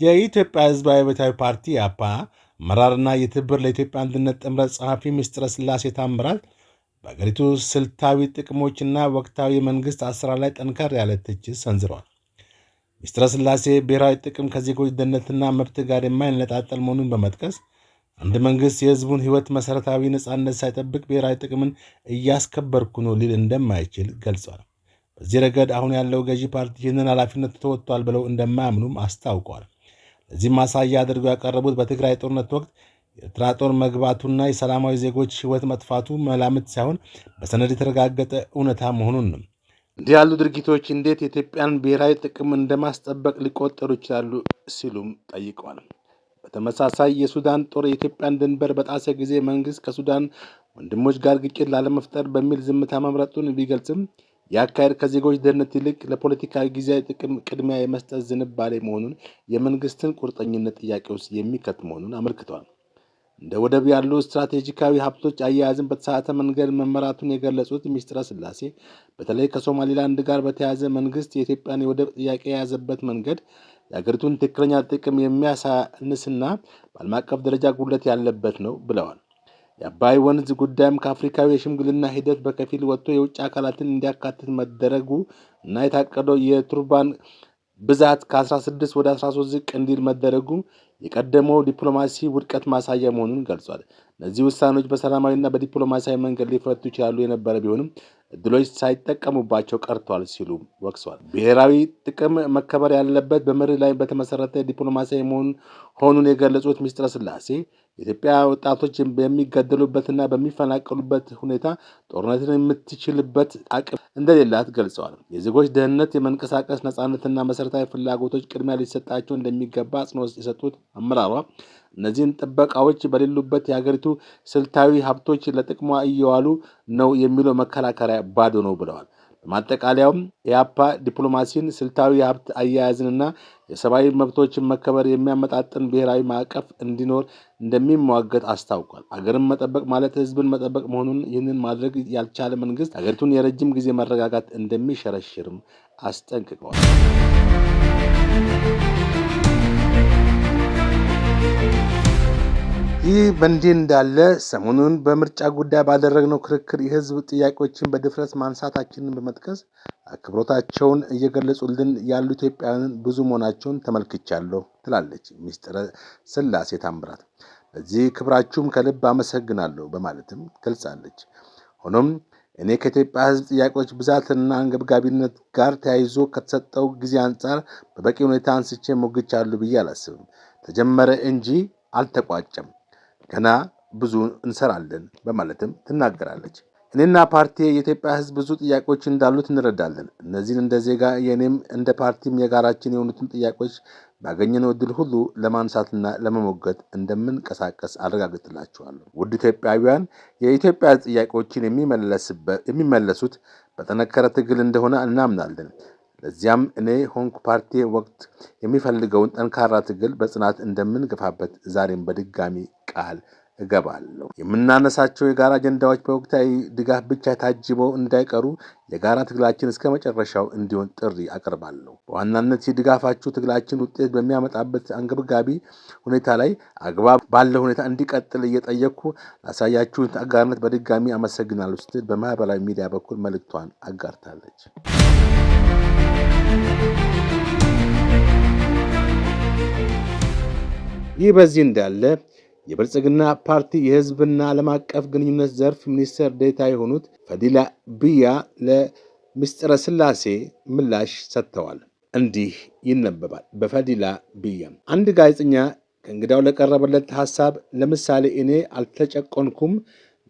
የኢትዮጵያ ሕዝባዊ አብዮታዊ ፓርቲ ኢህአፓ አመራርና የትብብር ለኢትዮጵያ አንድነት ጥምረት ጸሐፊ ምስጢረ ሥላሴ ታምራት በአገሪቱ ስልታዊ ጥቅሞችና ወቅታዊ የመንግሥት አሰራር ላይ ጠንከር ያለ ትችት ሰንዝረዋል። ምስጢረ ሥላሴ ብሔራዊ ጥቅም ከዜጎች ደህንነትና መብት ጋር የማይነጣጠል መሆኑን በመጥቀስ አንድ መንግሥት የሕዝቡን ሕይወት መሠረታዊ ነጻነት ሳይጠብቅ ብሔራዊ ጥቅምን እያስከበርኩ ነው ሊል እንደማይችል ገልጸዋል። በዚህ ረገድ አሁን ያለው ገዢ ፓርቲ ይህንን ኃላፊነት ተወጥቷል ብለው እንደማያምኑም አስታውቀዋል። ለዚህም ማሳያ አድርገው ያቀረቡት በትግራይ ጦርነት ወቅት የኤርትራ ጦር መግባቱና የሰላማዊ ዜጎች ሕይወት መጥፋቱ መላምት ሳይሆን በሰነድ የተረጋገጠ እውነታ መሆኑን ነው። እንዲህ ያሉ ድርጊቶች እንዴት የኢትዮጵያን ብሔራዊ ጥቅም እንደማስጠበቅ ሊቆጠሩ ይችላሉ ሲሉም ጠይቀዋል። በተመሳሳይ የሱዳን ጦር የኢትዮጵያን ድንበር በጣሰ ጊዜ መንግሥት ከሱዳን ወንድሞች ጋር ግጭት ላለመፍጠር በሚል ዝምታ መምረጡን ቢገልጽም የአካሄድ ከዜጎች ደህንነት ይልቅ ለፖለቲካዊ ጊዜያዊ ጥቅም ቅድሚያ የመስጠት ዝንባሌ መሆኑን የመንግስትን ቁርጠኝነት ጥያቄ ውስጥ የሚከት መሆኑን አመልክተዋል። እንደ ወደብ ያሉ ስትራቴጂካዊ ሀብቶች አያያዝን በተሳሳተ መንገድ መመራቱን የገለጹት ምስጢረ ሥላሴ በተለይ ከሶማሊላንድ ጋር በተያያዘ መንግስት የኢትዮጵያን የወደብ ጥያቄ የያዘበት መንገድ የአገሪቱን ትክክለኛ ጥቅም የሚያሳንስና በዓለም አቀፍ ደረጃ ጉድለት ያለበት ነው ብለዋል። የአባይ ወንዝ ጉዳይም ከአፍሪካዊ የሽምግልና ሂደት በከፊል ወጥቶ የውጭ አካላትን እንዲያካትት መደረጉ እና የታቀደው የቱርባን ብዛት ከ16 ወደ 13 ዝቅ እንዲል መደረጉ የቀደመው ዲፕሎማሲ ውድቀት ማሳያ መሆኑን ገልጿል። እነዚህ ውሳኔዎች በሰላማዊና በዲፕሎማሲያዊ መንገድ ሊፈቱ ይችላሉ የነበረ ቢሆንም እድሎች ሳይጠቀሙባቸው ቀርቷል ሲሉ ወቅሰዋል። ብሔራዊ ጥቅም መከበር ያለበት በመርህ ላይ በተመሰረተ ዲፕሎማሲያዊ መሆኑን የገለጹት ምስጢረ ሥላሴ የኢትዮጵያ ወጣቶች በሚገደሉበትና በሚፈናቀሉበት ሁኔታ ጦርነትን የምትችልበት አቅም እንደሌላት ገልጸዋል። የዜጎች ደህንነት፣ የመንቀሳቀስ ነጻነትና መሰረታዊ ፍላጎቶች ቅድሚያ ሊሰጣቸው እንደሚገባ አጽንኦት የሰጡት አመራሯ እነዚህን ጥበቃዎች በሌሉበት የሀገሪቱ ስልታዊ ሀብቶች ለጥቅሟ እየዋሉ ነው የሚለው መከራከሪያ ባዶ ነው ብለዋል። በማጠቃለያውም ኢህአፓ ዲፕሎማሲን፣ ስልታዊ ሀብት አያያዝንና የሰብአዊ መብቶችን መከበር የሚያመጣጥን ብሔራዊ ማዕቀፍ እንዲኖር እንደሚሟገት አስታውቋል። አገርን መጠበቅ ማለት ህዝብን መጠበቅ መሆኑን፣ ይህንን ማድረግ ያልቻለ መንግስት አገሪቱን የረጅም ጊዜ መረጋጋት እንደሚሸረሽርም አስጠንቅቀዋል። ይህ በእንዲህ እንዳለ ሰሞኑን በምርጫ ጉዳይ ባደረግነው ክርክር የህዝብ ጥያቄዎችን በድፍረት ማንሳታችንን በመጥቀስ አክብሮታቸውን እየገለጹልን ያሉ ኢትዮጵያውያን ብዙ መሆናቸውን ተመልክቻለሁ ትላለች ምስጢረ ሥላሴ ታምራት። በዚህ ክብራችሁም ከልብ አመሰግናለሁ በማለትም ገልጻለች። ሆኖም እኔ ከኢትዮጵያ ህዝብ ጥያቄዎች ብዛትና አንገብጋቢነት ጋር ተያይዞ ከተሰጠው ጊዜ አንጻር በበቂ ሁኔታ አንስቼ ሞግቻለሁ ብዬ አላስብም። ተጀመረ እንጂ አልተቋጨም። ገና ብዙ እንሰራለን በማለትም ትናገራለች። እኔና ፓርቲ የኢትዮጵያ ህዝብ ብዙ ጥያቄዎች እንዳሉት እንረዳለን። እነዚህን እንደ ዜጋ የእኔም እንደ ፓርቲም የጋራችን የሆኑትን ጥያቄዎች ባገኘነው ዕድል ሁሉ ለማንሳትና ለመሞገት እንደምንቀሳቀስ አረጋግጥላችኋለሁ። ውድ ኢትዮጵያውያን፣ የኢትዮጵያ ጥያቄዎችን የሚመለሱት በጠነከረ ትግል እንደሆነ እናምናለን። ለዚያም እኔ ሆንኩ ፓርቲ ወቅት የሚፈልገውን ጠንካራ ትግል በጽናት እንደምንገፋበት ዛሬም በድጋሚ ቃል እገባለሁ። የምናነሳቸው የጋራ አጀንዳዎች በወቅታዊ ድጋፍ ብቻ ታጅበው እንዳይቀሩ የጋራ ትግላችን እስከ መጨረሻው እንዲሆን ጥሪ አቀርባለሁ። በዋናነት የድጋፋችሁ ትግላችን ውጤት በሚያመጣበት አንገብጋቢ ሁኔታ ላይ አግባብ ባለው ሁኔታ እንዲቀጥል እየጠየቅኩ ላሳያችሁት አጋርነት በድጋሚ አመሰግናለሁ ስትል በማህበራዊ ሚዲያ በኩል መልእክቷን አጋርታለች። ይህ በዚህ እንዳለ የብልጽግና ፓርቲ የህዝብና ዓለም አቀፍ ግንኙነት ዘርፍ ሚኒስትር ዴኤታ የሆኑት ፈዲላ ብያ ለምስጢረ ሥላሴ ምላሽ ሰጥተዋል። እንዲህ ይነበባል። በፈዲላ ብያ አንድ ጋዜጠኛ ከእንግዳው ለቀረበለት ሐሳብ ለምሳሌ እኔ አልተጨቆንኩም፣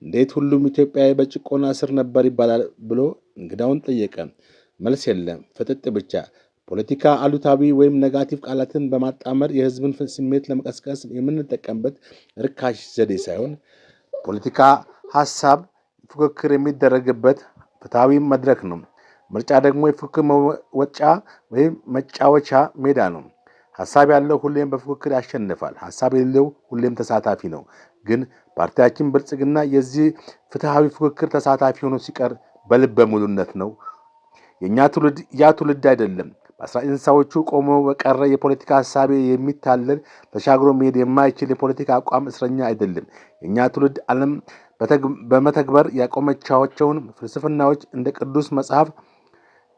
እንዴት ሁሉም ኢትዮጵያዊ በጭቆና ስር ነበር ይባላል ብሎ እንግዳውን ጠየቀ። መልስ የለም፣ ፍጥጥ ብቻ። ፖለቲካ አሉታዊ ወይም ኔጋቲቭ ቃላትን በማጣመር የህዝብን ስሜት ለመቀስቀስ የምንጠቀምበት ርካሽ ዘዴ ሳይሆን ፖለቲካ ሐሳብ ፉክክር የሚደረግበት ፍትሃዊ መድረክ ነው። ምርጫ ደግሞ የፉክክር መወጫ ወይም መጫወቻ ሜዳ ነው። ሐሳብ ያለው ሁሌም በፉክክር ያሸንፋል። ሐሳብ የሌለው ሁሌም ተሳታፊ ነው። ግን ፓርቲያችን ብልጽግና የዚህ ፍትሃዊ ፉክክር ተሳታፊ ሆኖ ሲቀር በልበ ሙሉነት ነው። የኛ ትውልድ ያ ትውልድ አይደለም። በ1960ዎቹ ቆሞ በቀረ የፖለቲካ ሐሳብ የሚታለል ተሻግሮ መሄድ የማይችል የፖለቲካ አቋም እስረኛ አይደለም። የኛ ትውልድ ዓለም በመተግበር ያቆመቻቸውን ፍልስፍናዎች እንደ ቅዱስ መጽሐፍ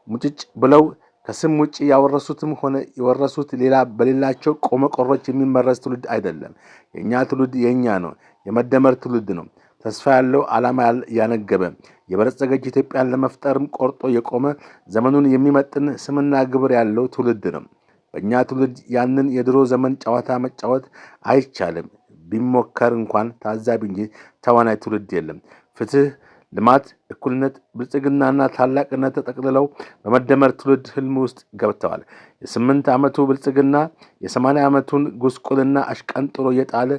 ሙጭጭ ብለው ከስም ውጪ ያወረሱትም ሆነ የወረሱት ሌላ በሌላቸው ቆመቆሮች የሚመረዝ ትውልድ አይደለም። የኛ ትውልድ የኛ ነው። የመደመር ትውልድ ነው። ተስፋ ያለው ዓላማ ያነገበ የበለጸገች ኢትዮጵያን ለመፍጠርም ቆርጦ የቆመ ዘመኑን የሚመጥን ስምና ግብር ያለው ትውልድ ነው። በእኛ ትውልድ ያንን የድሮ ዘመን ጨዋታ መጫወት አይቻልም። ቢሞከር እንኳን ታዛቢ እንጂ ተዋናይ ትውልድ የለም። ፍትህ፣ ልማት፣ እኩልነት፣ ብልጽግናና ታላቅነት ተጠቅልለው በመደመር ትውልድ ህልም ውስጥ ገብተዋል። የ8 ዓመቱ ብልጽግና የ80 ዓመቱን ጉስቁልና አሽቀንጥሮ የጣለ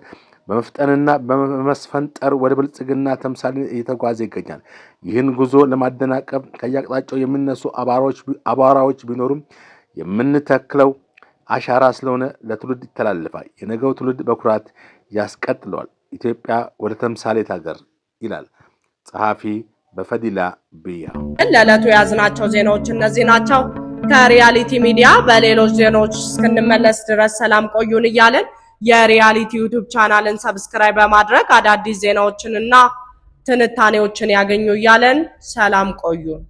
በመፍጠንና በመስፈንጠር ወደ ብልጽግና ተምሳሌ እየተጓዘ ይገኛል። ይህን ጉዞ ለማደናቀፍ ከያቅጣጫው የሚነሱ አቧራዎች ቢኖሩም የምንተክለው አሻራ ስለሆነ ለትውልድ ይተላለፋል። የነገው ትውልድ በኩራት ያስቀጥለዋል። ኢትዮጵያ ወደ ተምሳሌት ሀገር ይላል ጸሐፊ በፈዲላ ብያ። ለዕለቱ የያዝናቸው ዜናዎች እነዚህ ናቸው። ከሪያሊቲ ሚዲያ በሌሎች ዜናዎች እስክንመለስ ድረስ ሰላም ቆዩን እያለን የሪያሊቲ ዩቲዩብ ቻናልን ሰብስክራይብ በማድረግ አዳዲስ ዜናዎችንና ትንታኔዎችን ያገኙ እያለን ሰላም ቆዩን።